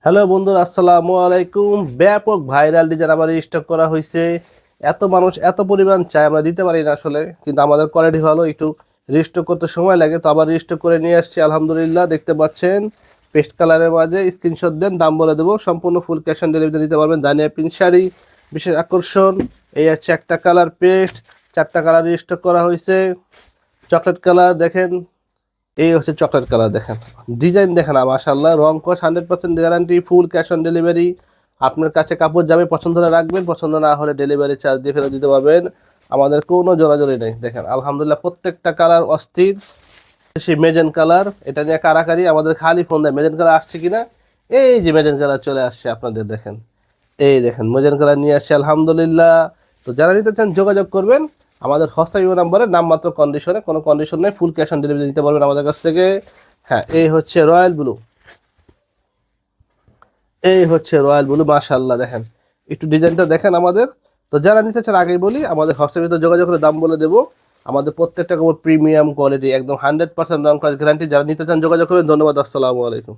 Hello বন্ধুরা, আসসালামু আলাইকুম। ব্যাপক ভাইরাল ডিজাইন আবার স্টক করা হয়েছে। এত মানুষ এত পরিমাণ চাই, আমরা দিতে পারি না আসলে, কিন্তু আমাদের কোয়ালিটি ভালো, একটু রিস্টক করতে সময় লাগে, তো আবার রিস্টক করে নিয়ে আসছি আলহামদুলিল্লাহ। দেখতে পাচ্ছেন পেস্ট কালারের মাঝে, স্ক্রিনশট দেন, দাম বলে দেবো, সম্পূর্ণ ফুল ক্যাশ অন ডেলিভারি দিতে পারবেন। দানিয়া প্রিন্ট শাড়ি, বিশেষ আকর্ষণ এই হচ্ছে একটা কালার পেস্ট, চারটা কালার রিস্টক করা হয়েছে। চকলেট কালার দেখেন, এই হচ্ছে চকলেট কালার, দেখেন ডিজাইন দেখেন, মাশাআল্লাহ। রং কস 100% guarantee, full cash on delivery. আপনার কাছে কাপড় যাবে, পছন্দ হলে রাখবেন, পছন্দ না হলে ডেলিভারি চার্জ দিয়ে ফেরত দিতে পারবেন। আমাদের কোনো জোরাজোরি নেই। দেখেন আলহামদুলিল্লাহ, প্রত্যেকটা কালার অস্থির। সেই মেজেন কালার, এটা নিয়ে কারাকারি, আমাদের খালি ফোন দেয় মেজেন কালার আসছে কিনা। এই যে মেজেন কালার চলে আসছে আপনাদের, দেখেন এই দেখেন মেজেন কালার নিয়ে আসছে আলহামদুলিল্লাহ। তো যারা নিতে চান যোগাযোগ করবেন আমাদের হোয়াটসঅ্যাপ নাম্বারে, নামমাত্র কন্ডিশনে, কোনো কন্ডিশন নেই, ফুল ক্যাশ অন ডেলিভারি নিতে পারবেন আমাদের কাছ থেকে। হ্যাঁ, এই হচ্ছে রয়্যাল ব্লু, এই হচ্ছে রয়্যাল ব্লু, মাশাআল্লাহ। দেখেন একটু ডিজাইনটা দেখেন আমাদের। তো যারা নিতে চান আগেই বলি, আমাদের হোয়াটসঅ্যাপে যোগাযোগ করে দাম বলে দেবো। আমাদের প্রত্যেকটা কাপড় প্রিমিয়াম কোয়ালিটি, একদম 100% রং কাজ গ্যারান্টি। যারা নিতে চান যোগাযোগ করবেন। ধন্যবাদ, আসসালামু আলাইকুম।